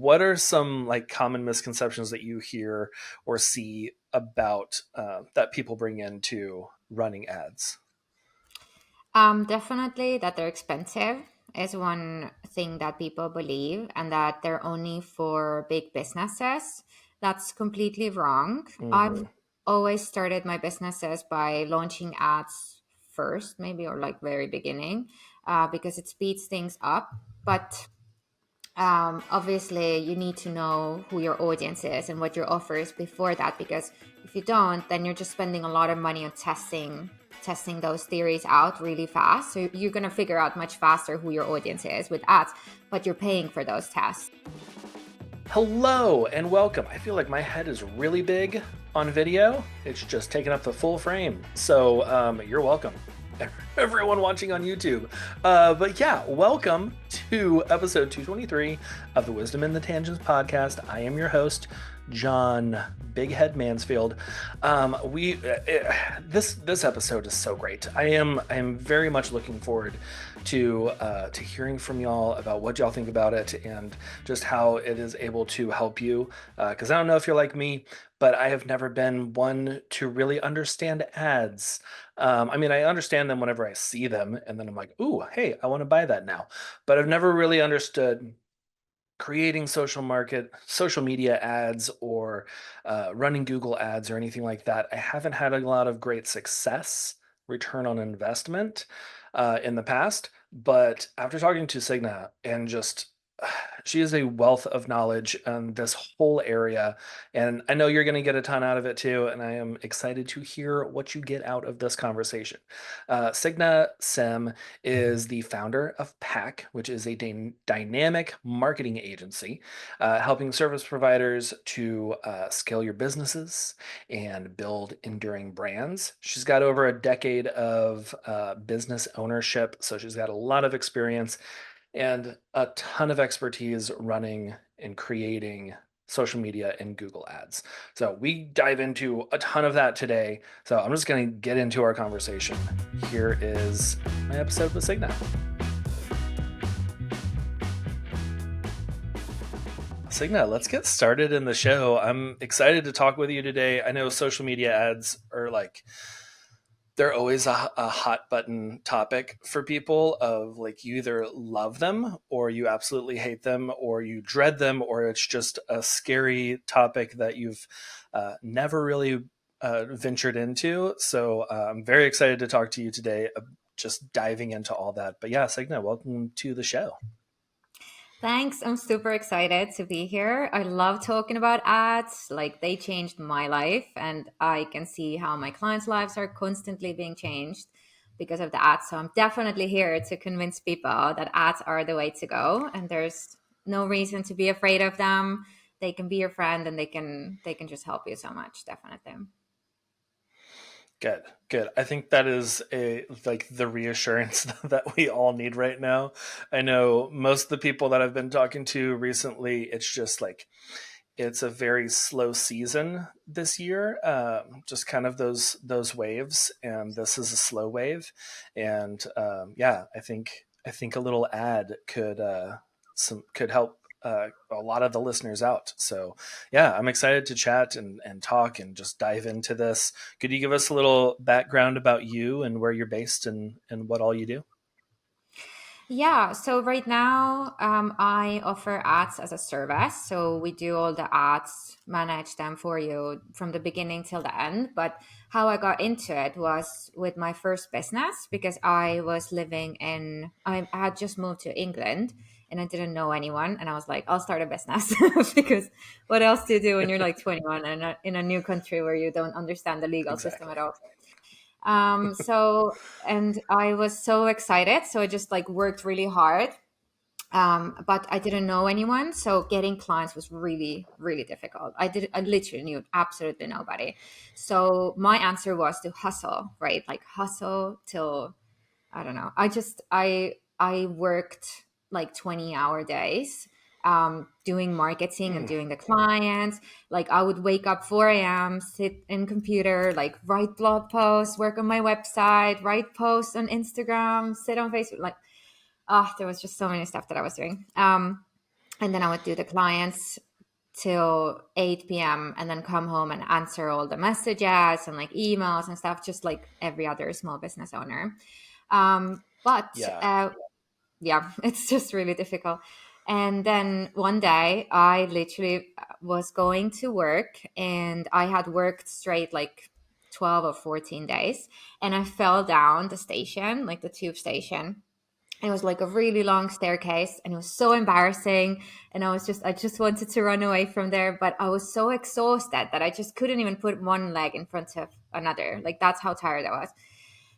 what are some like common misconceptions that you hear or see about that people bring into running ads? Definitely that they're expensive is one thing that people believe, and that they're only for big businesses. That's completely wrong. Hmm. I've always started my businesses by launching ads first, maybe, or like very beginning, because it speeds things up. But obviously, you need to know who your audience is and what your offer is before that, because if you don't, then you're just spending a lot of money on testing those theories out really fast. So you're going to figure out much faster who your audience is with ads, but you're paying for those tests. Hello and welcome. I feel like my head is really big on video. It's just taking up the full frame. So you're welcome, everyone watching on YouTube. But yeah, welcome to episode 223 of the Wisdom in the Tangents podcast. I am your host, John Big Head Mansfield. This episode is so great. I am very much looking forward to hearing from y'all about what y'all think about it and just how it is able to help you. Because I don't know if you're like me, but I have never been one to really understand ads. I mean, I understand them whenever I see them, and then I'm like, ooh, hey, I want to buy that now. But I've never really understood creating social media ads or running Google ads or anything like that. I haven't had a lot of great success, return on investment in the past. But after talking to Signe and just she is a wealth of knowledge on this whole area, and I know you're going to get a ton out of it too. And I am excited to hear what you get out of this conversation. Signe Simm is the founder of PACC, which is a dynamic marketing agency helping service providers to scale your businesses and build enduring brands. She's got over a decade of business ownership, so she's got a lot of experience and a ton of expertise running and creating social media and Google ads. So we dive into a ton of that today. So I'm just going to get into our conversation. Here is my episode with Signe. Signe, let's get started in the show. I'm excited to talk with you today. I know social media ads are like they're always a hot button topic for people of like you either love them or you absolutely hate them or you dread them or it's just a scary topic that you've never really ventured into. So I'm very excited to talk to you today, just diving into all that. But yeah, Signe, welcome to the show. Thanks. I'm super excited to be here. I love talking about ads. Like, they changed my life, and I can see how my clients' lives are constantly being changed because of the ads. So I'm definitely here to convince people that ads are the way to go, and there's no reason to be afraid of them. They can be your friend, and they can just help you so much, definitely. Good, good. I think that is a like the reassurance that we all need right now. I know most of the people that I've been talking to recently, it's just like it's a very slow season this year. Just kind of those waves, and this is a slow wave. And yeah, I think a little ad could help a lot of the listeners out. So yeah, I'm excited to chat and talk and just dive into this. Could you give us a little background about you and where you're based and what all you do? Yeah, so right now I offer ads as a service. So we do all the ads, manage them for you from the beginning till the end. But how I got into it was with my first business, because I had just moved to England and I didn't know anyone. And I was like, I'll start a business because what else do you do when you're like 21 and in a new country where you don't understand the legal system Exactly. at all? And I was so excited. So I just like worked really hard. But I didn't know anyone. So getting clients was really, really difficult. I literally knew absolutely nobody. So my answer was to hustle, right? Like hustle till, I don't know. I worked like 20-hour days, doing marketing and Mm. doing the clients. Like, I would wake up 4 a.m., sit in computer, like write blog posts, work on my website, write posts on Instagram, sit on Facebook. Like, there was just so many stuff that I was doing. And then I would do the clients till 8 p.m. and then come home and answer all the messages and like emails and stuff, just like every other small business owner. But Yeah. yeah, it's just really difficult. And then one day I literally was going to work, and I had worked straight like 12 or 14 days, and I fell down the station, like the tube station. It was like a really long staircase, and it was so embarrassing. And I just wanted to run away from there, but I was so exhausted that I just couldn't even put one leg in front of another. Like, that's how tired I was.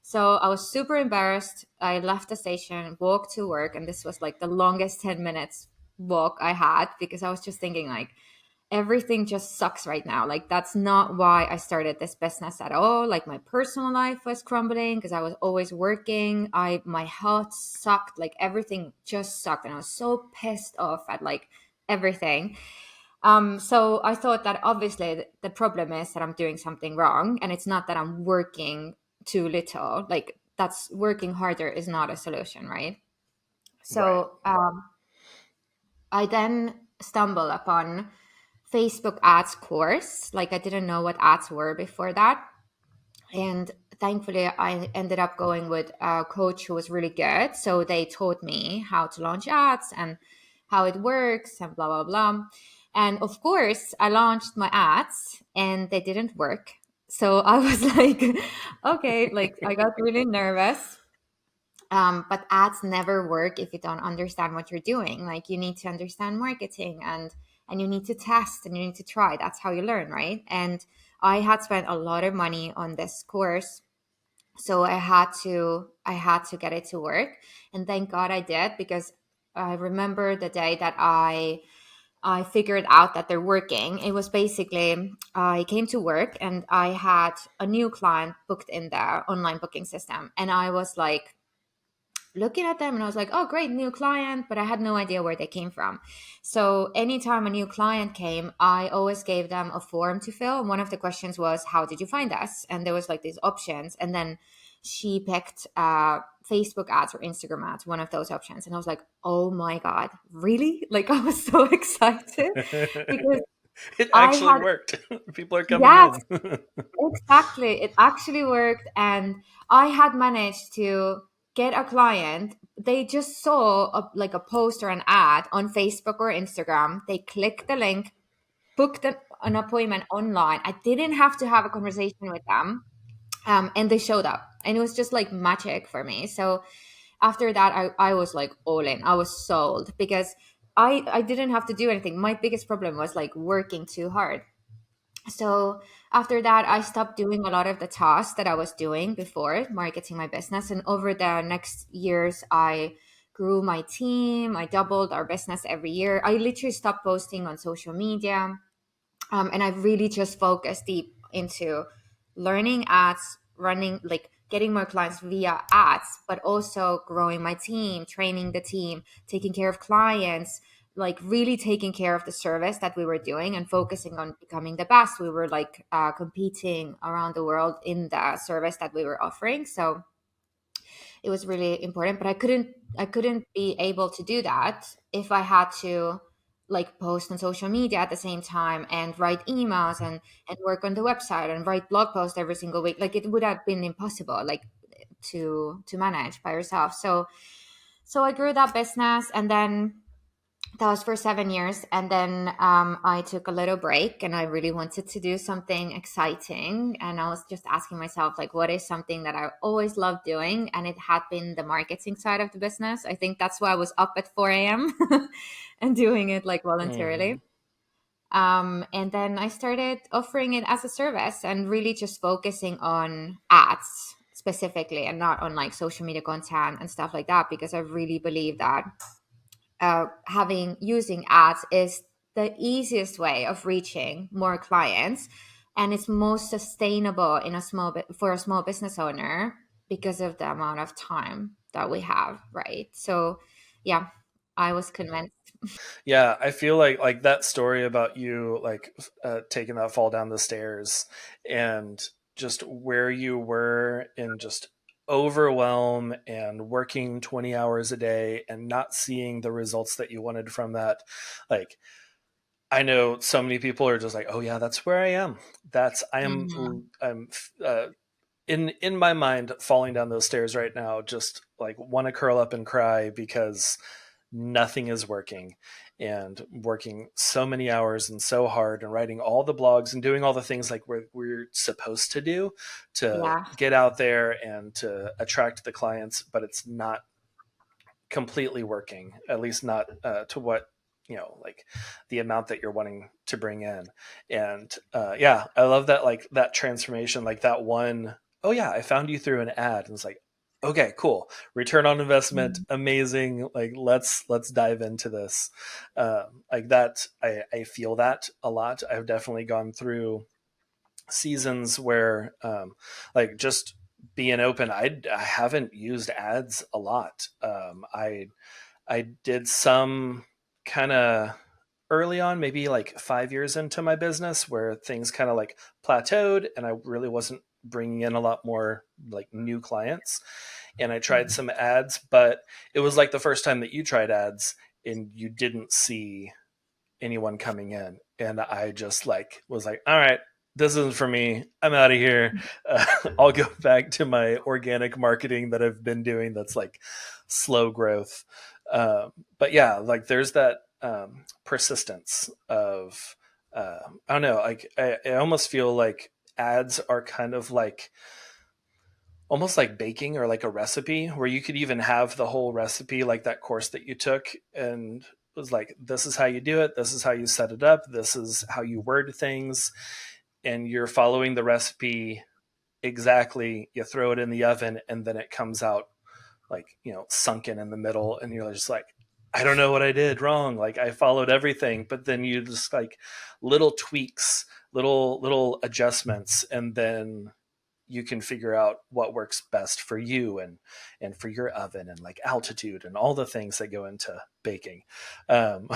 So I was super embarrassed. I left the station, walked to work, and this was like the longest 10 minutes walk I had, because I was just thinking like everything just sucks right now. Like, that's not why I started this business at all. Like, my personal life was crumbling because I was always working. My health sucked. Like, everything just sucked, and I was so pissed off at like everything. So I thought that obviously the problem is that I'm doing something wrong, and it's not that I'm working too little. Like, that's working harder is not a solution, right? Right. So I then stumbled upon Facebook ads course. Like, I didn't know what ads were before that. And thankfully, I ended up going with a coach who was really good. So they taught me how to launch ads and how it works and blah, blah, blah. And of course, I launched my ads and they didn't work. So I was like, okay, like I got really nervous. But ads never work if you don't understand what you're doing. Like, you need to understand marketing, and you need to test and you need to try. That's how you learn, right? And I had spent a lot of money on this course, so I had to get it to work. And thank God I did, because I remember the day that I figured out that they're working. It was basically, I came to work and I had a new client booked in the online booking system, and I was like looking at them and I was like, oh, great, new client. But I had no idea where they came from. So anytime a new client came, I always gave them a form to fill. And one of the questions was, how did you find us? And there was like these options. And then she picked Facebook ads or Instagram ads, one of those options. And I was like, oh my God, really? Like, I was so excited because It I actually had, worked. People are coming yes, in. exactly. It actually worked. And I had managed to get a client. They just saw like a post or an ad on Facebook or Instagram. They clicked the link, booked an appointment online. I didn't have to have a conversation with them. And they showed up. And it was just like magic for me. So after that, I was like all in. I was sold because I didn't have to do anything. My biggest problem was like working too hard. So after that, I stopped doing a lot of the tasks that I was doing before marketing my business. And over the next years, I grew my team. I doubled our business every year. I literally stopped posting on social media. And I really just focused deep into learning ads, running, like getting more clients via ads, but also growing my team, training the team, taking care of clients, like really taking care of the service that we were doing and focusing on becoming the best. We were like competing around the world in the service that we were offering. So it was really important, but I couldn't be able to do that if I had to like post on social media at the same time and write emails and work on the website and write blog posts every single week. Like, it would have been impossible, like, to manage by yourself. So I grew that business, and then that was for 7 years. And then I took a little break, and I really wanted to do something exciting. And I was just asking myself, like, what is something that I always loved doing? And it had been the marketing side of the business. I think that's why I was up at 4 a.m. and doing it like voluntarily. Mhm. And then I started offering it as a service and really just focusing on ads specifically, and not on like social media content and stuff like that, because I really believe that having using ads is the easiest way of reaching more clients, and it's most sustainable in a for a small business owner, because of the amount of time that we have, right? So yeah, I was convinced. Yeah, I feel like that story about you like taking that fall down the stairs and just where you were in just overwhelm and working 20 hours a day and not seeing the results that you wanted from that, like, I know so many people are just like, oh yeah, that's where I am. That's I am Mhm. I'm in my mind falling down those stairs right now, just like want to curl up and cry because nothing is working, and working so many hours and so hard and writing all the blogs and doing all the things like we're supposed to do to Yeah. get out there and to attract the clients, but it's not completely working, at least not to what, like the amount that you're wanting to bring in. And yeah, I love that, like that transformation, like that one, oh yeah, I found you through an ad, and it's like, okay, cool, return on investment, Mhm. amazing, like let's dive into this. Like that, I feel that a lot. I've definitely gone through seasons where like just being open, I haven't used ads a lot. I did some kind of early on, maybe like 5 years into my business, where things kind of like plateaued and I really wasn't bringing in a lot more like new clients. And I tried some ads, but it was like the first time that you tried ads and you didn't see anyone coming in. And I just like was like, all right, this isn't for me. I'm out of here. I'll go back to my organic marketing that I've been doing. That's like slow growth. But yeah, like there's that persistence of, I don't know, like I almost feel like ads are kind of like almost like baking or like a recipe, where you could even have the whole recipe, like that course that you took, and was like, this is how you do it, this is how you set it up, this is how you word things, and you're following the recipe exactly. You throw it in the oven and then it comes out like, sunken in the middle, and you're just like, I don't know what I did wrong, like I followed everything, but then you just like little tweaks, little adjustments, and then you can figure out what works best for you, and for your oven, and like altitude and all the things that go into baking. um,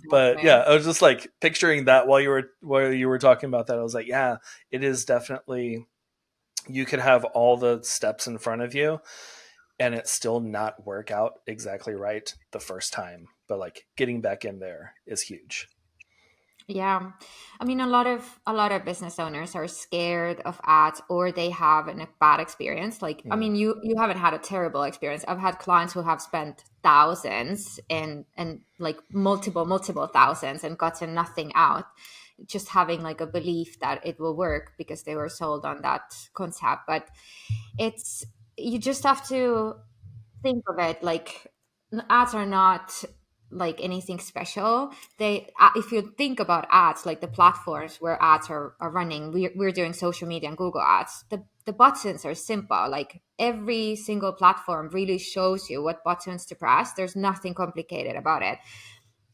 but Exactly. yeah, I was just like picturing that while you were talking about that. I was like, yeah, it is definitely, you could have all the steps in front of you and it still not work out exactly right the first time, but like getting back in there is huge. Yeah. I mean, a lot of business owners are scared of ads, or they have a bad experience. Like, I Mm, mean, you haven't had a terrible experience. I've had clients who have spent thousands and like multiple thousands and gotten nothing out, just having like a belief that it will work because they were sold on that concept. But it's you just have to think of it like ads are not like anything special. If you think about ads, like the platforms where ads are running, we're doing social media and Google ads. The buttons are simple. Like every single platform really shows you what buttons to press. There's nothing complicated about it.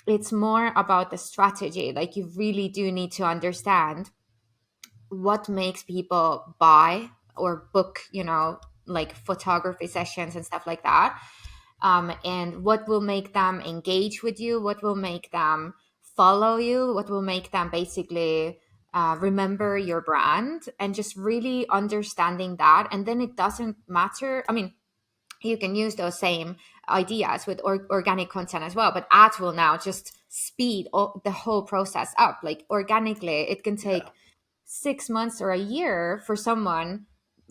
It's more about the strategy. Like you really do need to understand what makes people buy or book, like photography sessions and stuff like that. And what will make them engage with you, what will make them follow you, what will make them basically remember your brand, and just really understanding that. And then it doesn't matter. I mean, you can use those same ideas with organic content as well, but ads will now just speed the whole process up. Like organically, it can yeah. take 6 months or a year for someone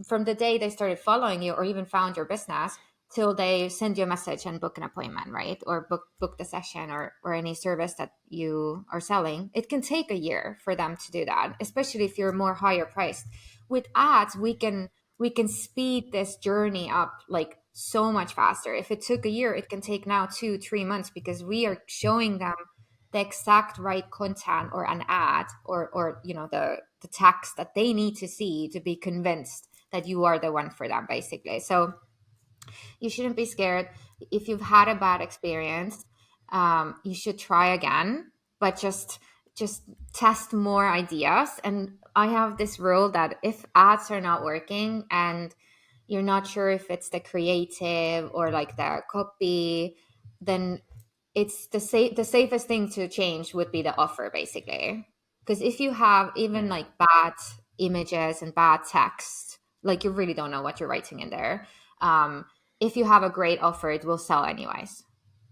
from the day they started following you or even found your business till they send you a message and book an appointment, right? Or book the session, or any service that you are selling. It can take a year for them to do that, especially if you're more higher priced. With ads, we can speed this journey up like so much faster. If it took a year, it can take now 2-3 months, because we are showing them the exact right content or an ad, or the text that they need to see to be convinced that you are the one for them, basically. So you shouldn't be scared. If you've had a bad experience, you should try again, but just test more ideas. And I have this rule that if ads are not working and you're not sure if it's the creative or like the copy, then it's the safest thing to change would be the offer, basically. Because if you have even Mm, like bad images and bad text, like you really don't know what you're writing in there, um, if you have a great offer, it will sell anyways.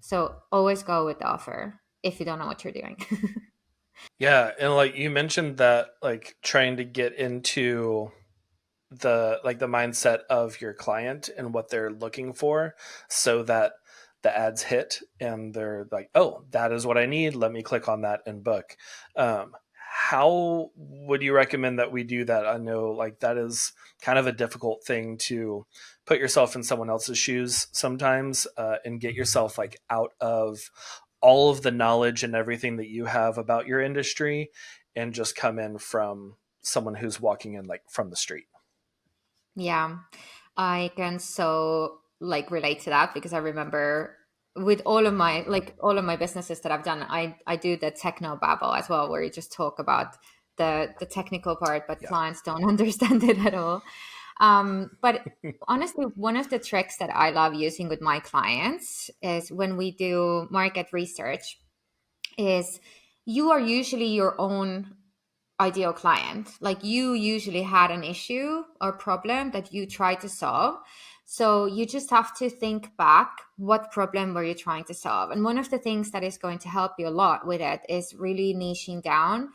So always go with the offer if you don't know what you're doing. Yeah, and like you mentioned that like trying to get into the mindset of your client and what they're looking for so that the ads hit and they're like, oh, that is what I need, let me click on that and book. How would you recommend that we do that? I know like that is kind of a difficult thing to put yourself in someone else's shoes sometimes, and get yourself like out of all of the knowledge and everything that you have about your industry and just come in from someone who's walking in like from the street. Yeah, I can so like relate to that because I remember with all of my businesses that I've done, I do the techno babble as well, where you just talk about the technical part, but Yeah. clients don't understand it at all. But honestly, one of the tricks that I love using with my clients is when we do market research, is you are usually your own ideal client. Like you usually had an issue or problem that you tried to solve. So you just have to think back, what problem were you trying to solve? And one of the things that is going to help you a lot with it is really niching down,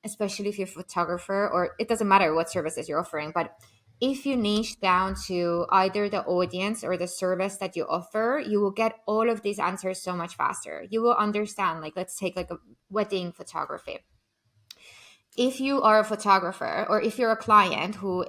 especially if you're a photographer, or it doesn't matter what services you're offering, but if you niche down to either the audience or the service that you offer, you will get all of these answers so much faster. You will understand, like, let's take like a wedding photography. If you are a photographer or if you're a client who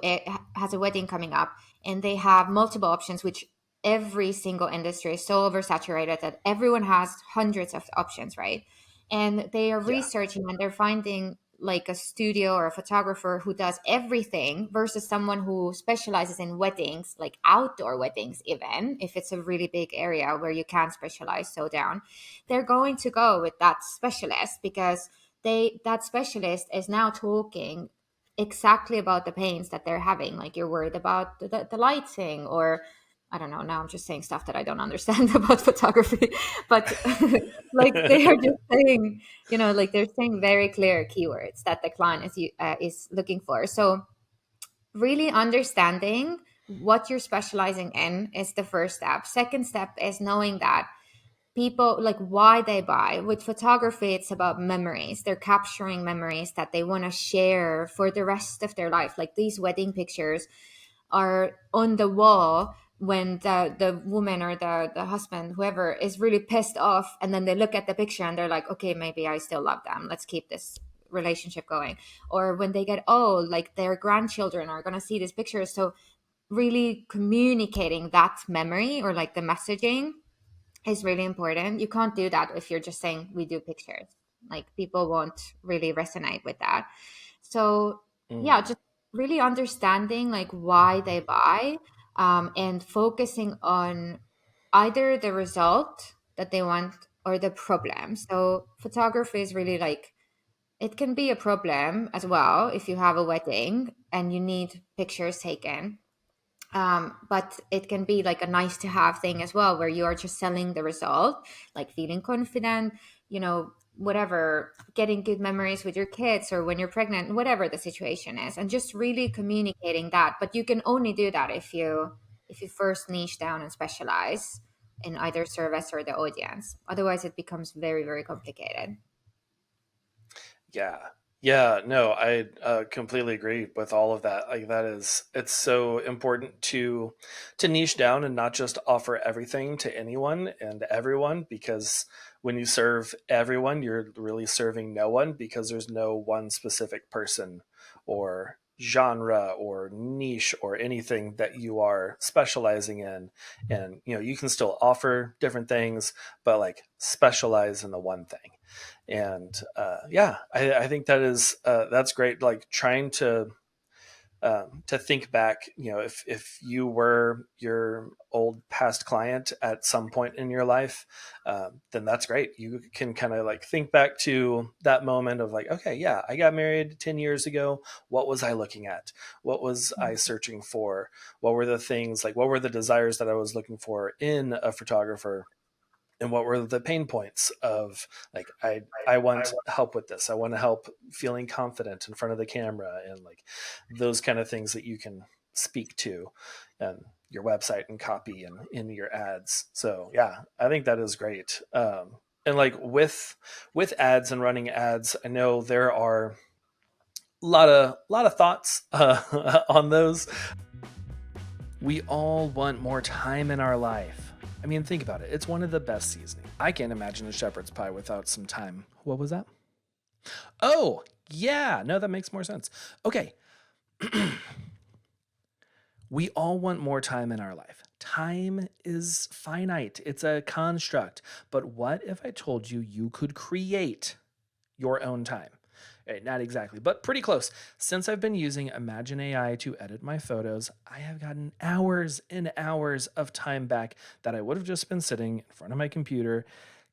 has a wedding coming up and they have multiple options, which every single industry is so oversaturated that everyone has hundreds of options, right? And they are Yeah. researching and they're finding like a studio or a photographer who does everything versus someone who specializes in weddings, like outdoor weddings, even if it's a really big area where you can specialize so down, they're going to go with that specialist because that specialist is now talking exactly about the pains that they're having. Like you're worried about the lighting, or I don't know, now I'm just saying stuff that I don't understand about photography. But like they are just saying, like they're saying very clear keywords that the client is looking for. So really understanding what you're specializing in is the first step. Second step is knowing that people, like, why they buy. With photography, it's about memories. They're capturing memories that they want to share for the rest of their life. Like these wedding pictures are on the wall when the woman or the husband, whoever, is really pissed off, and then they look at the picture and they're like, okay, maybe I still love them, let's keep this relationship going. Or when they get old, like their grandchildren are going to see these pictures. So really communicating that memory, or like the messaging, is really important. You can't do that if you're just saying we do pictures. Like people won't really resonate with that. So yeah, Mm. just really understanding like why they buy, and focusing on either the result that they want or the problem. So photography is really like, it can be a problem as well if you have a wedding and you need pictures taken, but it can be like a nice to have thing as well, where you are just selling the result, like feeling confident, whatever, getting good memories with your kids or when you're pregnant, whatever the situation is, and just really communicating that. But you can only do that if you first niche down and specialize in either service or the audience. Otherwise, it becomes very, very complicated. Yeah. Yeah, no, I completely agree with all of that. Like that is, it's so important to niche down and not just offer everything to anyone and everyone, because when you serve everyone, you're really serving no one, because there's no one specific person or genre or niche or anything that you are specializing in. And you can still offer different things, but like specialize in the one thing. And yeah, I think that's great. Like trying to think back, if you were your old past client at some point in your life, then that's great. You can kind of like think back to that moment of like, okay, yeah, I got married 10 years ago. What was I looking at? What was I searching for? What were the things, like, what were the desires that I was looking for in a photographer? And what were the pain points of like, I want help with this, I want to help feeling confident in front of the camera, and like those kind of things that you can speak to. And your website and copy and in your ads. So yeah, I think that is great. And like with ads and running ads, I know there are a lot of thoughts on those. We all want more time in our life. I mean, think about it. It's one of the best seasoning. I can't imagine a shepherd's pie without some time. What was that? Oh, yeah. No, that makes more sense. Okay. We all want more time in our life. Time is finite, it's a construct. But what if I told you you could create your own time? Not exactly, but pretty close. Since I've been using Imagine AI to edit my photos, I have gotten hours and hours of time back that I would have just been sitting in front of my computer,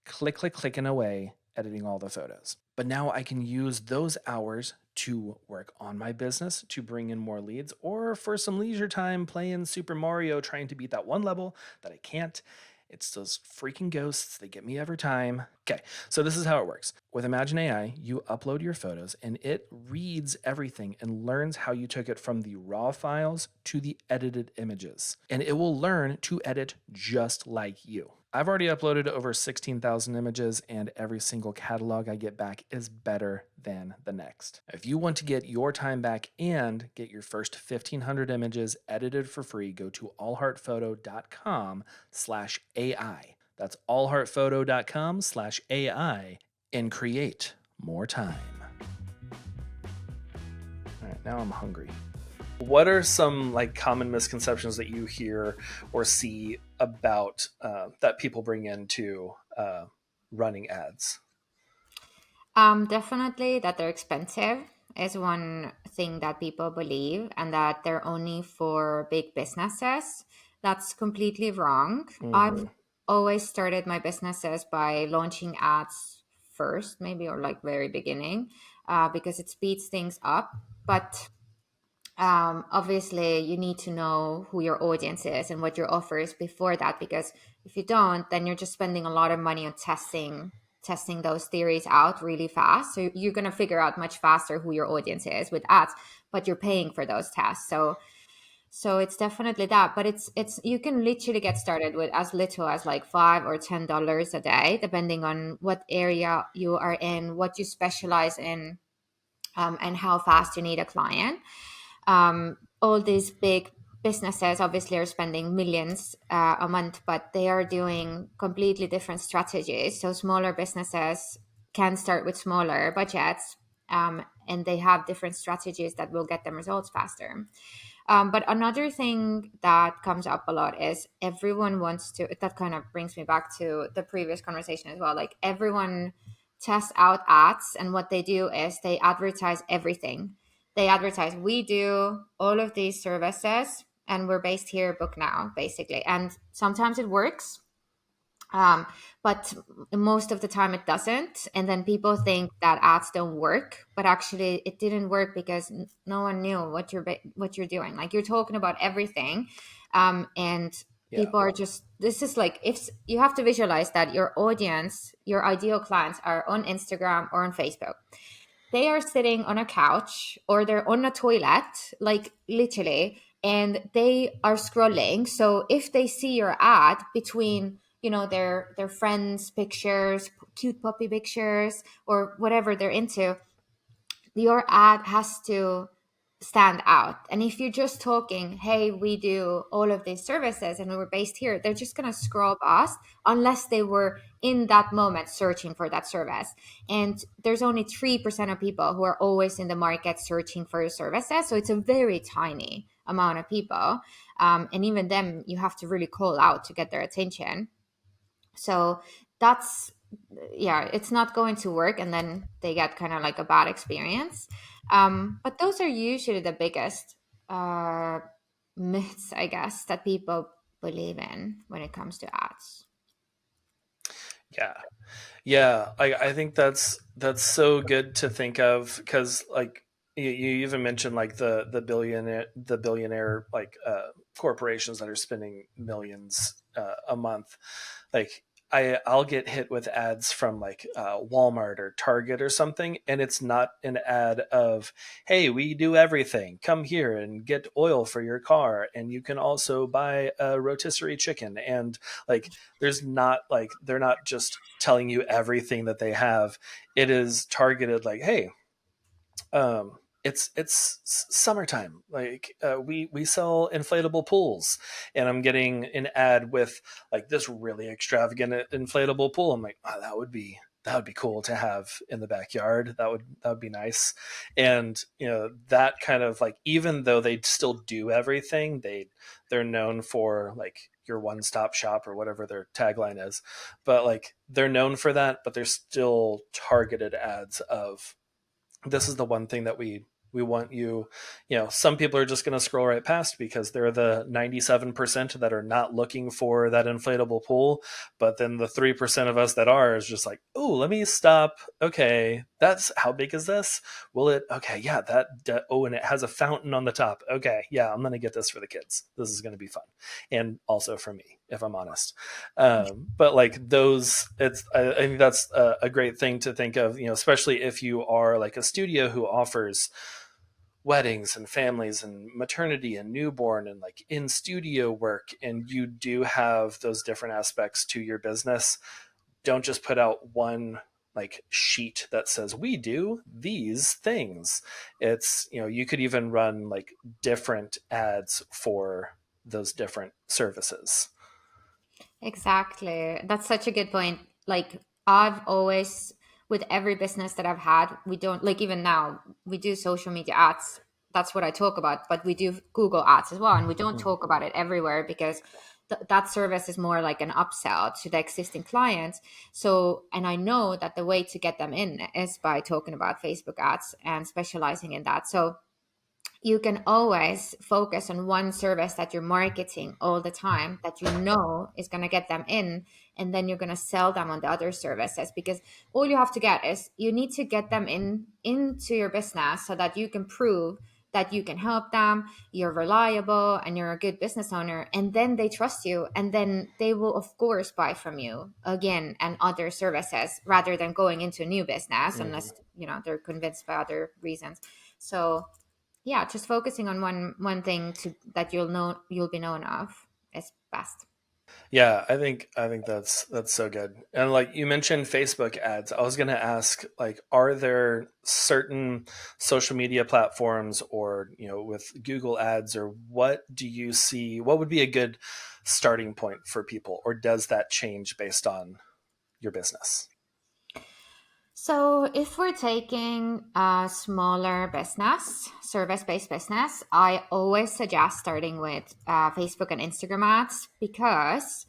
clicking away, editing all the photos. But now I can use those hours to work on my business, to bring in more leads, or for some leisure time playing Super Mario trying to beat that one level that I can't. It's those freaking ghosts. They get me every time. Okay, so this is how it works. With Imagine AI, you upload your photos and it reads everything and learns how you took it from the raw files to the edited images. And it will learn to edit just like you. I've already uploaded over 16,000 images, and every single catalog I get back is better than the next. If you want to get your time back and get your first 1,500 images edited for free, go to allheartphoto.com/AI. That's allheartphoto.com/AI and create more time. All right, now I'm hungry. What are some like common misconceptions that you hear or see about that people bring into running ads? Definitely that they're expensive is one thing that people believe, and that they're only for big businesses. That's completely wrong. I've Mm-hmm. always started my businesses by launching ads first, maybe, or like very beginning, because it speeds things up. But obviously you need to know who your audience is and what your offer is before that, because if you don't, then you're just spending a lot of money on testing those theories out really fast. So you're going to figure out much faster who your audience is with ads, but you're paying for those tests. So it's definitely that, but it's you can literally get started with as little as like $5 or $10 a day, depending on what area you are in, what you specialize in, and how fast you need a client. All these big businesses obviously are spending millions a month, but they are doing completely different strategies. So smaller businesses can start with smaller budgets, and they have different strategies that will get them results faster. But another thing that comes up a lot is everyone wants to, that kind of brings me back to the previous conversation as well. Like everyone tests out ads, and what they do is they advertise everything. They advertise, we do all of these services and we're based here, book now, basically. And sometimes it works, um, but most of the time it doesn't, and then people think that ads don't work, but actually it didn't work because no one knew what you're doing. Like you're talking about everything, and Yeah. people are just, this is like, if you have to visualize that your audience, your ideal clients are on Instagram or on Facebook, they are sitting on a couch or they're on a toilet, like literally, and they are scrolling. So if they see your ad between, their friends pictures, cute puppy pictures, or whatever they're into, your ad has to stand out. And if you're just talking, hey, we do all of these services and we're based here, they're just going to scroll past unless they were in that moment searching for that service. And there's only 3% of people who are always in the market searching for services. So it's a very tiny amount of people. And even them, you have to really call out to get their attention. So that's, yeah, it's not going to work, and then they get kind of like a bad experience. But those are usually the biggest uh, myths, I guess, that people believe in when it comes to ads. Yeah. Yeah, I think that's so good to think of because like you even mentioned like the billionaire like corporations that are spending millions a month. Like I'll get hit with ads from like Walmart or Target or something, and it's not an ad of, "Hey, we do everything. Come here and get oil for your car, and you can also buy a rotisserie chicken." And like, there's not like they're not just telling you everything that they have. It is targeted like, "Hey, it's summertime. Like we sell inflatable pools, and I'm getting an ad with like this really extravagant inflatable pool. I'm like, oh, that would be cool to have in the backyard. That would be nice. And that kind of like, even though they still do everything, they're known for like your one-stop shop or whatever their tagline is, but like they're known for that, but they're still targeted ads of, this is the one thing that we want you. Some people are just going to scroll right past because they're the 97% that are not looking for that inflatable pool, but then the 3% of us that are is just like, oh, let me stop. Okay, that's, how big is this? Will it, okay, yeah, oh, and it has a fountain on the top. Okay, yeah, I'm going to get this for the kids. This is going to be fun, and also for me, if I'm honest. But like those, I think that's a great thing to think of, especially if you are like a studio who offers weddings and families and maternity and newborn and like in studio work, and you do have those different aspects to your business. Don't just put out one like sheet that says we do these things. It's, you could even run like different ads for those different services. Exactly. That's such a good point. Like, I've always, with every business that I've had, we don't, like, even now, we do social media ads. That's what I talk about, but we do Google ads as well. And we don't Mhm. talk about it everywhere because that service is more like an upsell to the existing clients. So, and I know that the way to get them in is by talking about Facebook ads and specializing in that. So, you can always focus on one service that you're marketing all the time that you know is going to get them in, and then you're going to sell them on the other services, because all you have to get is, you need to get them into your business so that you can prove that you can help them, you're reliable, and you're a good business owner, and then they trust you, and then they will of course buy from you again and other services, rather than going into a new business Mhm. unless they're convinced by other reasons. So yeah, just focusing on one thing to that you'll be known of is best. Yeah, I think that's so good. And like you mentioned Facebook ads, I was going to ask, like, are there certain social media platforms or, with Google ads, or what do you see, what would be a good starting point for people, or does that change based on your business? So, if we're taking a smaller business, service based business, I always suggest starting with Facebook and Instagram ads, because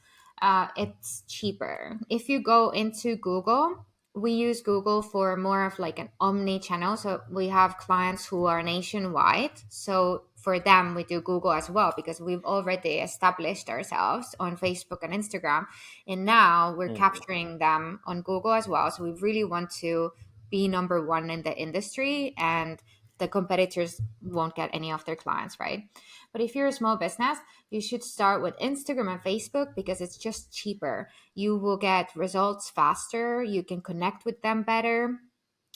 it's cheaper. If you go into Google, we use Google for more of like an omni channel. So, we have clients who are nationwide. So, for them, we do Google as well, because we've already established ourselves on Facebook and Instagram, and now we're Mhm. capturing them on Google as well. So we really want to be number one in the industry, and the competitors won't get any of their clients, right? But if you're a small business, you should start with Instagram and Facebook, because it's just cheaper. You will get results faster, you can connect with them better,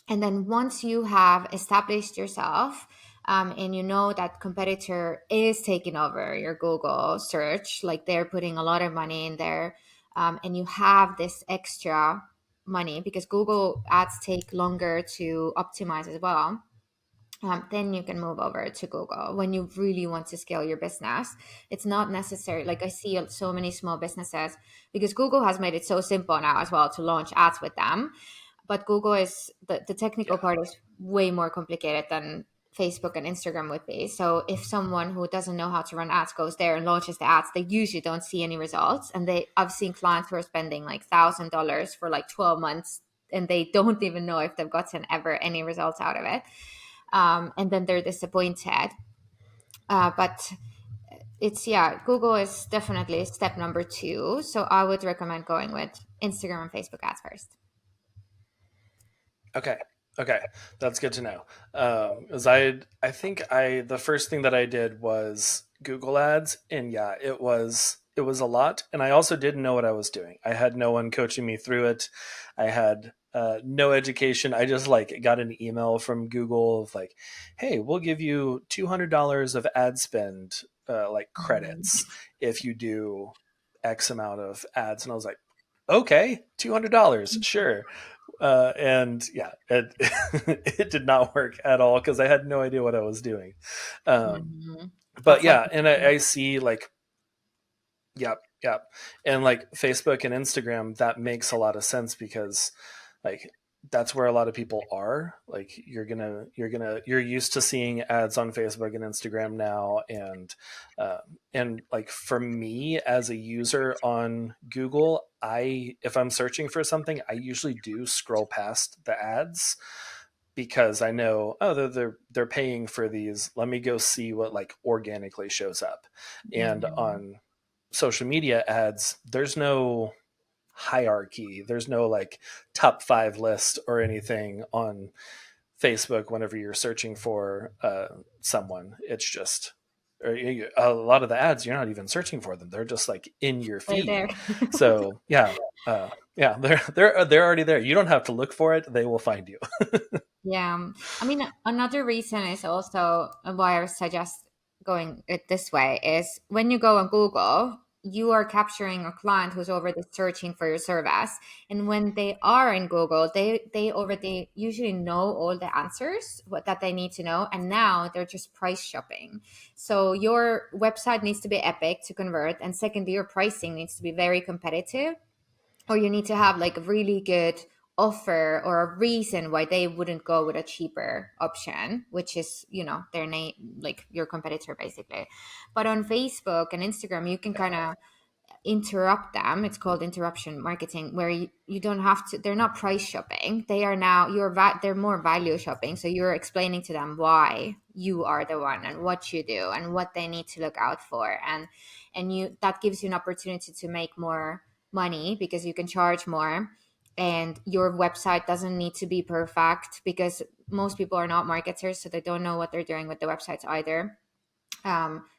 and then once you have established yourself, and you know that competitor is taking over your Google search, like they're putting a lot of money in there, and you have this extra money, because Google ads take longer to optimize as well, then you can move over to Google when you really want to scale your business. It's not necessary. Like, I see so many small businesses, because Google has made it so simple now as well to launch ads with them. But Google is the technical Yeah. part is way more complicated than Facebook and Instagram would be. So if someone who doesn't know how to run ads goes there and launches the ads, they usually don't see any results. And I've seen clients who are spending like $1,000 for like 12 months, and they don't even know if they've gotten ever any results out of it. And then they're disappointed. But it's, yeah, Google is definitely step number two. So I would recommend going with Instagram and Facebook ads first. Okay. Okay. That's good to know. As I think the first thing that I did was Google ads, and yeah, it was it was a lot, and I also didn't know what I was doing. I had no one coaching me through it. I had no education. I just like got an email from Google of like, "Hey, we'll give you $200 of ad spend like credits if you do X amount of ads." And I was like, "Okay, $200, sure." And yeah, it it did not work at all because I had no idea what I was doing. Um, Mhm. but That's yeah, happening. and I see like, yep, yep. And like Facebook and Instagram, that makes a lot of sense because like that's where a lot of people are. Like you're used to seeing ads on Facebook and Instagram now, uh, and like for me as a user on Google, I if I'm searching for something, I usually do scroll past the ads because I know, oh, they're paying for these. Let me go see what like organically shows up. And Mhm. on social media ads, there's no hierarchy. There's no like top five list or anything on Facebook whenever you're searching for someone. It's just a lot of the ads you're not even searching for them. They're just like in your They're there. feed. So yeah, yeah, they're already there. You don't have to look for it. They will find you. Yeah. I mean, another reason is also why I suggest going it this way is when you go on Google, you are capturing a client who's already searching for your service. And when they are in Google, they already usually know all the answers what that they need to know. And now they're just price shopping. So your website needs to be epic to convert. And secondly, your pricing needs to be very competitive, or you need to have like a really good offer or a reason why they wouldn't go with a cheaper option, which is, their name, like your competitor basically. But on Facebook and Instagram, you can kind of interrupt them. It's called interruption marketing, where you don't have to, they're not price shopping. They are now, they're more value shopping. So you're explaining to them why you are the one and what you do and what they need to look out for. And that gives you an opportunity to make more money because you can charge more. And your website doesn't need to be perfect because most people are not marketers, so they don't know what they're doing with the websites either.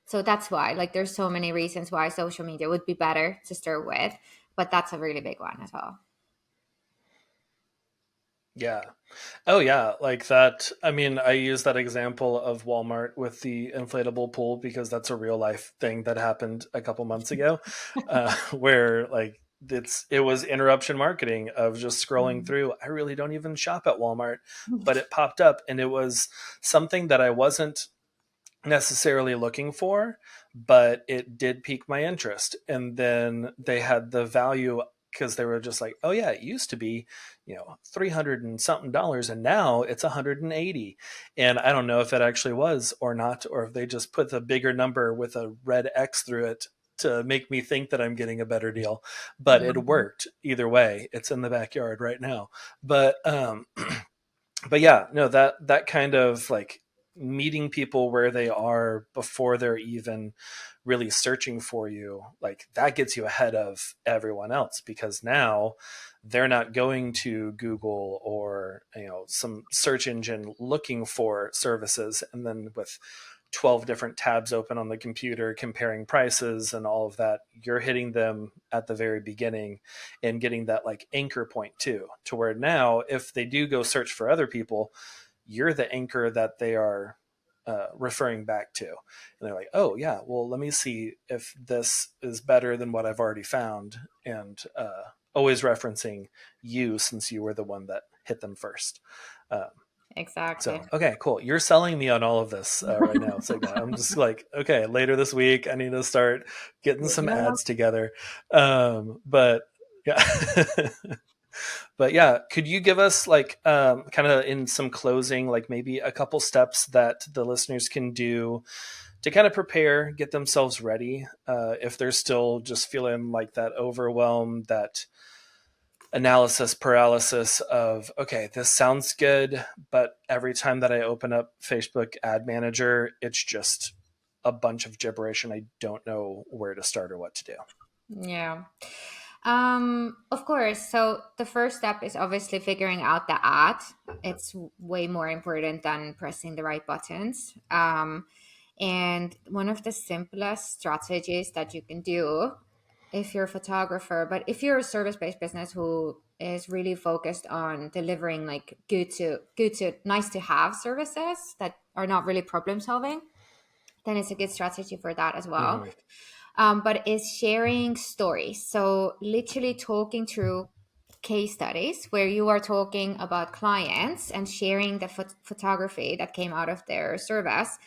So that's why, like, there's so many reasons why social media would be better to start with, but that's a really big one as well. Yeah. Oh yeah, like that. I mean, I use that example of Walmart with the inflatable pool because that's a real life thing that happened a couple months ago, where like it was interruption marketing of just scrolling Mhm. through. I really don't even shop at Walmart, but it popped up and it was something that I wasn't necessarily looking for, but it did pique my interest. And then they had the value because they were just like, oh yeah, it used to be, 300 and something dollars and now it's 180. And I don't know if it actually was or not, or if they just put the bigger number with a red X through it to make me think that I'm getting a better deal. But it Mhm. worked either way. It's in the backyard right now. But yeah, no, that kind of like meeting people where they are before they're even really searching for you, like that gets you ahead of everyone else because now they're not going to Google or some search engine looking for services and then with 12 different tabs open on the computer comparing prices and all of that. You're hitting them at the very beginning and getting that like anchor point too, to where now if they do go search for other people, you're the anchor that they are referring back to. And they're like, oh yeah, well, let me see if this is better than what I've already found. And always referencing you since you were the one that hit them first. uh, Exactly. so okay, cool. You're selling me on all of this right now, Signe. I'm just like, okay, later this week, I need to start getting You some know, ads together. But yeah, but yeah, could you give us like kind of in some closing, like maybe a couple steps that the listeners can do to kind of prepare, get themselves ready if they're still just feeling like that overwhelm, that analysis paralysis of okay, this sounds good, but every time that I open up Facebook ad manager, it's just a bunch of gibberish and I don't know where to start or what to do. yeah. Of course. So the first step is obviously figuring out the ad. It's way more important than pressing the right buttons. And one of the simplest strategies that you can do if you're a photographer, but if you're a service-based business who is really focused on delivering like good to nice to have services that are not really problem solving, then it's a good strategy for that as well. Hmm. But is sharing stories. So literally talking through case studies where you are talking about clients and sharing the photography that came out of their service,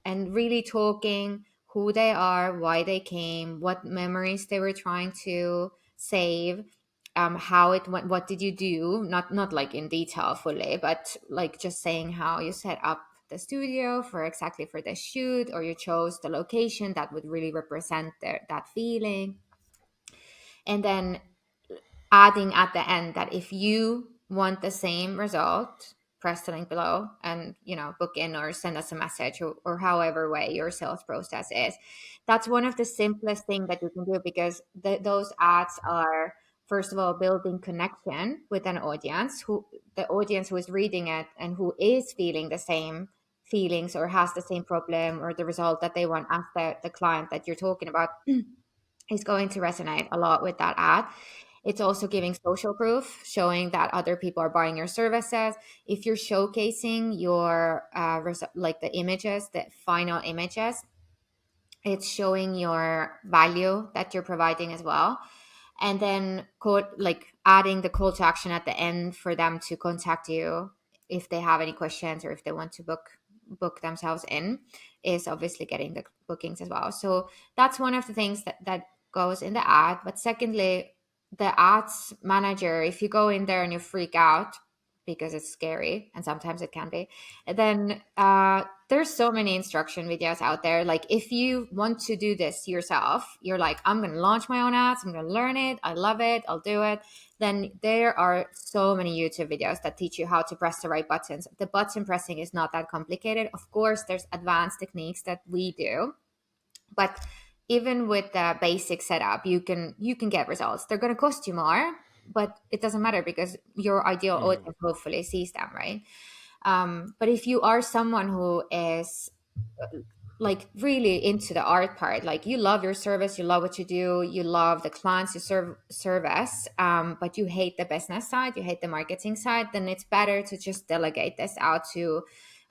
and really talking who they are, why they came, what memories they were trying to save, how it went, what did you do, not like in detail fully, but like just saying how you set up the studio for exactly for the shoot, or you chose the location that would really represent that feeling. And then adding at the end that if you want the same result, press the link below and book in or send us a message, or however way your sales process is. That's one of the simplest thing that you can do, because those ads are, first of all, building connection with an audience, who the audience who is reading it and who is feeling the same feelings or has the same problem or the result that they want as the client that you're talking about is going to resonate a lot with that ad. It's also giving social proof, showing that other people are buying your services. If you're showcasing your like the images, the final images, it's showing your value that you're providing as well. And then like adding the call to action at the end for them to contact you if they have any questions or if they want to book themselves in, is obviously getting the bookings as well. So that's one of the things that goes in the ad. But secondly, the ads manager, if you go in there and you freak out because it's scary, and sometimes it can be, then there's so many instruction videos out there. Like if you want to do this yourself, you're like, I'm going to launch my own ads, I'm going to learn it, I love it, I'll do it. Then there are so many YouTube videos that teach you how to press the right buttons. The button pressing is not that complicated. Of course, there's advanced techniques that we do, but even with the basic setup, you can get results. They're going to cost you more, but it doesn't matter because your ideal Hmm. audience hopefully sees them, right? But if you are someone who is like really into the art part, like you love your service, you love what you do, you love the clients you service, but you hate the business side, you hate the marketing side, then it's better to just delegate this out to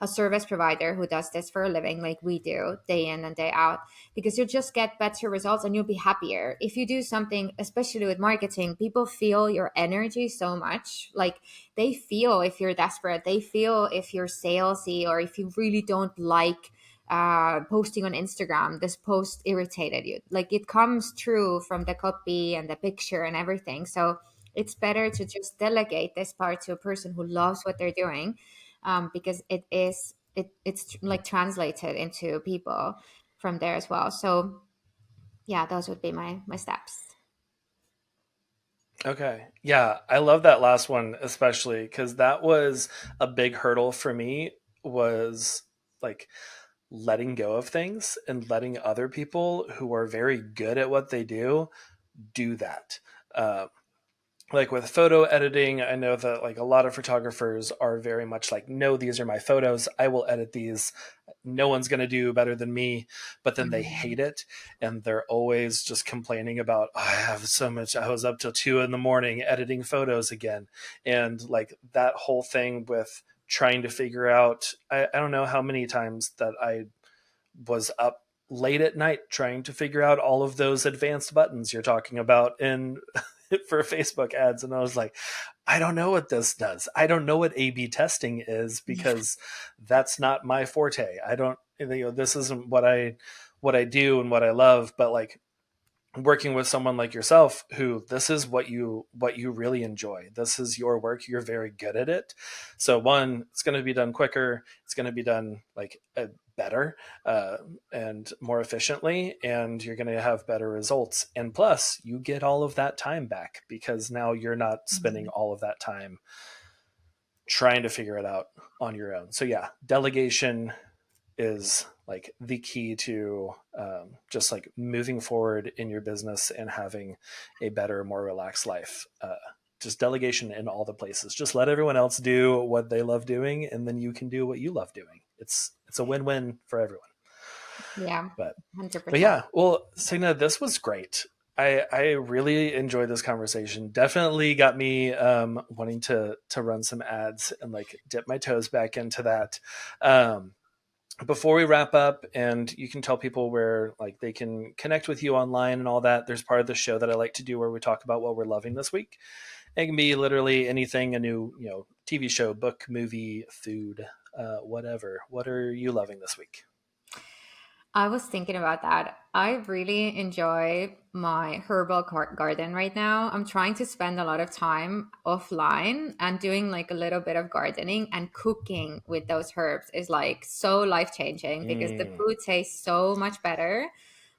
a service provider who does this for a living, like we do day in and day out, because you'll just get better results and you'll be happier. If you do something, especially with marketing, people feel your energy so much. Like they feel if you're desperate, they feel if you're salesy, or if you really don't like posting on Instagram, this post irritated you. Like it comes true from the copy and the picture and everything. So it's better to just delegate this part to a person who loves what they're doing, because it's like translated into people from there as well. So yeah, those would be my steps. Okay. Yeah, I love that last one especially because that was a big hurdle for me, was like letting go of things and letting other people who are very good at what they do that. Uh, like with photo editing, I know that like a lot of photographers are very much like, no, these are my photos, I will edit these, no one's going to do better than me. But then they Mhm. hate it, and they're always just complaining about, oh, I have so much, I was up till 2 in the morning editing photos again. And like that whole thing with trying to figure out, I don't know how many times that I was up late at night trying to figure out all of those advanced buttons you're talking about in for Facebook ads. And I was like, I don't know what this does. I don't know what A/B testing is because that's not my forte. I don't, this isn't what I do and what I love. But like working with someone like yourself, who this is what you really enjoy, this is your work, you're very good at it. So one, it's going to be done quicker, it's going to be done like better, uh, and more efficiently, and you're going to have better results, and plus you get all of that time back because now you're not spending Mhm. all of that time trying to figure it out on your own. So yeah, delegation is like the key to just like moving forward in your business and having a better, more relaxed life. Just delegation in all the places. Just let everyone else do what they love doing, and then you can do what you love doing. It's a win-win for everyone. Yeah, But 100%. yeah, well, Signa, this was great. I really enjoyed this conversation. Definitely got me wanting to run some ads and like dip my toes back into that. Um, Before we wrap up, and you can tell people where like they can connect with you online and all that, there's part of the show that I like to do where we talk about what we're loving this week. It can be literally anything, a new, TV show, book, movie, food, whatever. What are you loving this week? I was thinking about that. I really enjoy my herbal garden right now. I'm trying to spend a lot of time offline and doing like a little bit of gardening, and cooking with those herbs is like so life changing because the Mm, food tastes so much better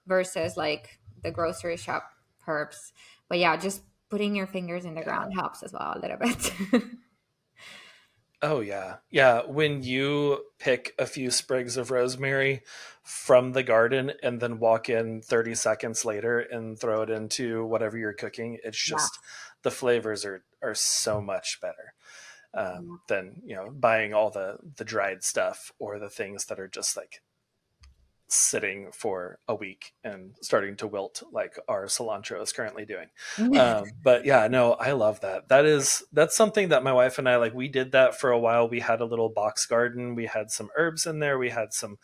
versus like the grocery shop herbs. But yeah, just putting your fingers in the yeah. ground helps as well a little bit. Oh yeah. Yeah, when you pick a few sprigs of rosemary from the garden and then walk in 30 seconds later and throw it into whatever you're cooking, it's Yeah. just the flavors are so much better than, buying all the dried stuff or the things that are just like sitting for a week and starting to wilt like our cilantro is currently doing. But yeah, no, I love that. That's something that my wife and I like. We did that for a while. We had a little box garden. We had some herbs in there. We had some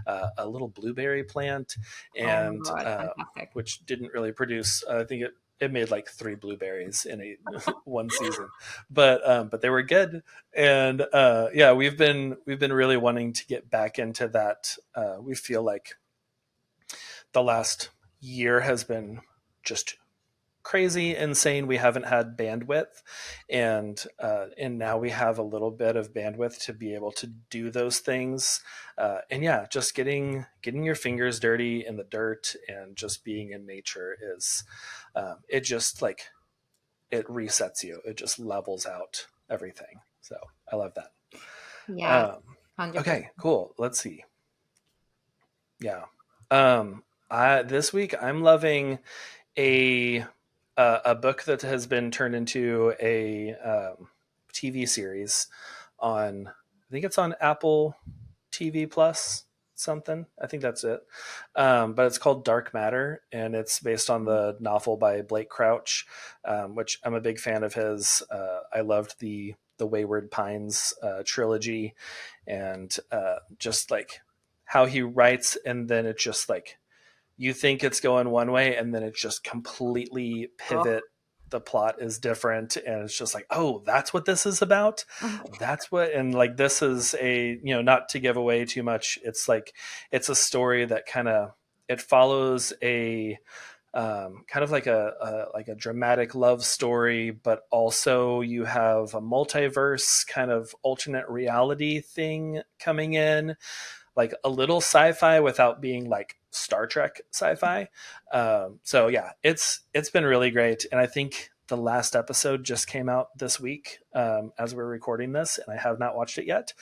a little blueberry plant, Oh my and God, fantastic. which didn't really produce. I think it made like three blueberries in a one season, but they were good. And yeah, we've been really wanting to get back into that. We feel like the last year has been just crazy insane. We haven't had bandwidth, and now we have a little bit of bandwidth to be able to do those things. And yeah, just getting your fingers dirty in the dirt and just being in nature is it just like it resets you. It just levels out everything. So I love that. Yes, um, 100%. okay, cool, let's see. Yeah. I This week I'm loving a a book that has been turned into a TV series on. I think it's on Apple TV Plus something. I think that's it. But it's called Dark Matter, and it's based on the novel by Blake Crouch, which I'm a big fan of his. I loved the Wayward Pines trilogy, and just like how he writes, and then it just like you think it's going one way and then it just completely Oh. pivot. The plot is different and it's just like, oh, that's what this is about. That's what. And like this is a, not to give away too much, it's like it's a story that kind of it follows a kind of like a dramatic love story, but also you have a multiverse kind of alternate reality thing coming in, like a little sci-fi without being like Star Trek sci-fi. So yeah, it's been really great, and I think the last episode just came out this week as we're recording this, and I have not watched it yet.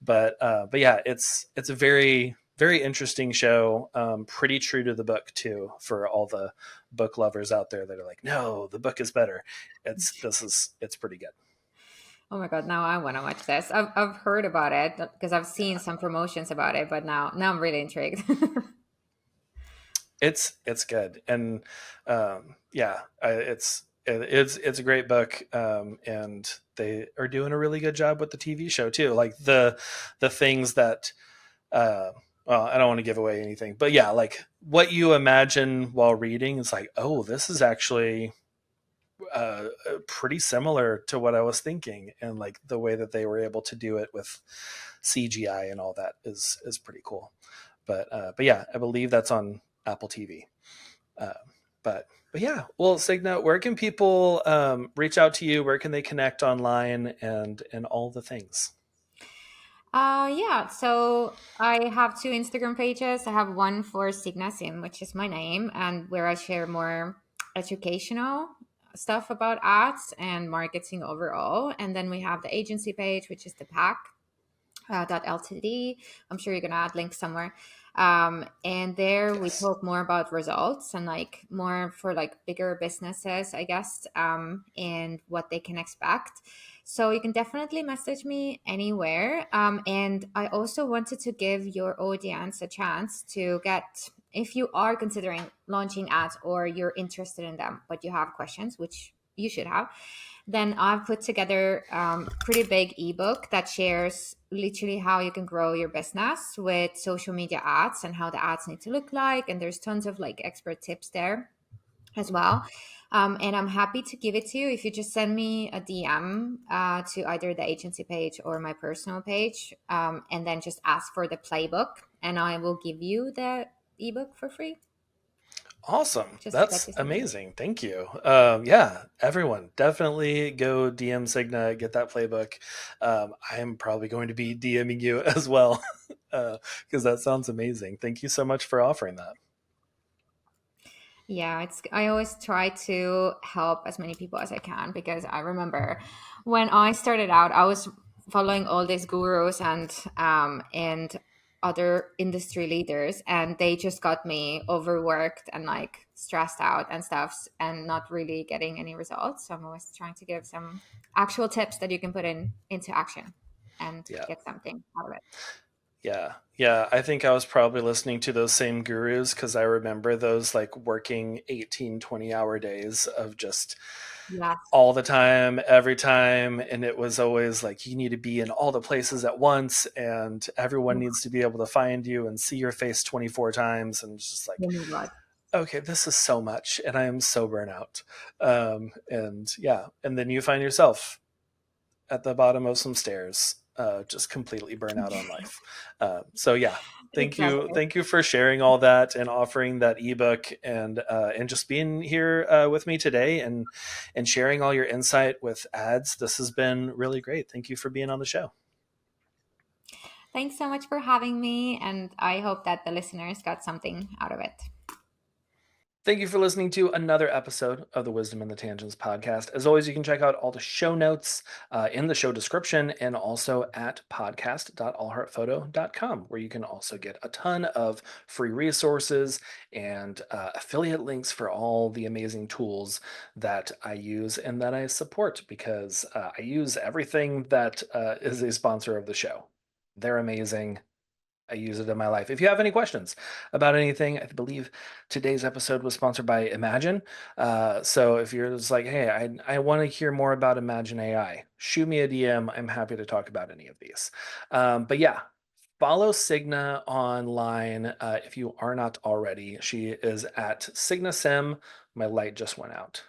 But yeah, it's a very interesting show. Pretty true to the book too, for all the book lovers out there that are like, no, the book is better. It's pretty good. Oh my God, now I want to watch this. I've heard about it because I've seen some promotions about it, but now I'm really intrigued. It's good, and yeah, it's a great book, and they are doing a really good job with the TV show too. Like the things that, uh, well, I don't want to give away anything, but yeah, like what you imagine while reading, it's like, oh, this is actually pretty similar to what I was thinking, and like the way that they were able to do it with CGI and all that is pretty cool. But yeah, I believe that's on Apple TV. Uh, but yeah, well, Signa, where can people reach out to you? Where can they connect online and all the things? Yeah, so I have two Instagram pages. I have one for Signe Simm, which is my name, and where I share more educational stuff about ads and marketing overall. And then we have the agency page, which is the PACC. .ltd. I'm sure you're gonna add links somewhere. And there we Yes. talk more about results and like more for like bigger businesses, I guess, and what they can expect. So you can definitely message me anywhere. And I also wanted to give your audience a chance to get, if you are considering launching ads or you're interested in them, but you have questions, which you should have, then I've put together pretty big ebook that shares literally how you can grow your business with social media ads and how the ads need to look like. And there's tons of like expert tips there as well. And I'm happy to give it to you if you just send me a DM to either the agency page or my personal page, and then just ask for the playbook, and I will give you the ebook for free Awesome. just to get That's you started. amazing. Thank you. Yeah, everyone definitely go DM Signa, get that playbook. I'm probably going to be DMing you as well because that sounds amazing. Thank you so much for offering that. Yeah, it's I always try to help as many people as I can because I remember when I started out, I was following all these gurus and other industry leaders, and they just got me overworked and like stressed out and stuff and not really getting any results. So I'm always trying to give some actual tips that you can put into action and Yeah. get something out of it. Yeah. Yeah. I think I was probably listening to those same gurus because I remember those like working 18, 20-hour days of just Yes. all the time, every time. And it was always like you need to be in all the places at once and everyone needs to be able to find you and see your face 24 times. And it's just like, Oh my God. okay, this is so much. And I am so burnt out. And yeah. And then you find yourself at the bottom of some stairs, just completely burnt out on life. So yeah, Exactly. thank you for sharing all that and offering that ebook and just being here with me today and sharing all your insight with ads. This has been really great. Thank you for being on the show. Thanks so much for having me, and I hope that the listeners got something out of it. Thank you for listening to another episode of the Wisdom and the Tangents podcast. As always, you can check out all the show notes in the show description and also at podcast.allheartphoto.com, where you can also get a ton of free resources and affiliate links for all the amazing tools that I use and that I support because I use everything that is a sponsor of the show. They're amazing. I use it in my life. If you have any questions about anything, I believe today's episode was sponsored by Imagine. So if you're just like, hey, I want to hear more about Imagine AI, shoot me a DM. I'm happy to talk about any of these. But yeah, follow Signa online if you are not already. She is at Signe Simm. My light just went out.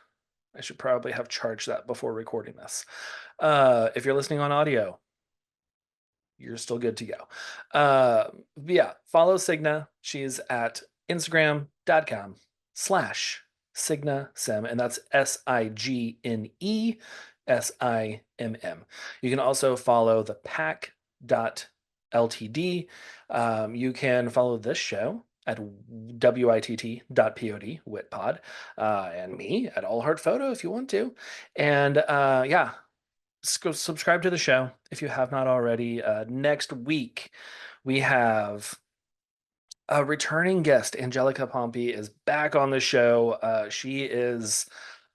I should probably have charged that before recording this. If you're listening on audio, you're still good to go. Yeah, follow Signa. She's at Instagram.com/Signe Simm, and that's SIGNE SIMM. You can also follow the PACC.LTD. You can follow this show at WITT.pod, Witpod, and me at All Heart Photo if you want to. And yeah, subscribe to the show if you have not already. Next week, we have a returning guest. Angelica Pompey is back on the show. She is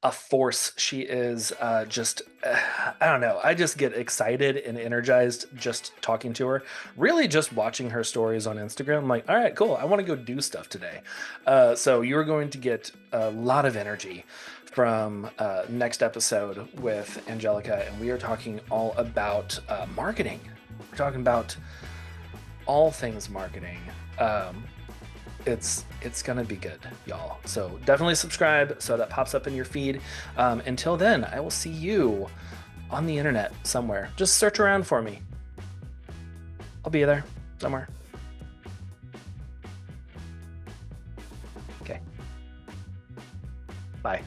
a force. She is just, I don't know. I just get excited and energized just talking to her. Really, just watching her stories on Instagram. I'm like, all right, cool. I want to go do stuff today. So you're going to get a lot of energy from next episode with Angelica, and we are talking all about marketing. We're talking about all things marketing. It's gonna be good, y'all. So definitely subscribe so that pops up in your feed. Until then, I will see you on the internet somewhere. Just search around for me. I'll be there somewhere. Okay. Bye.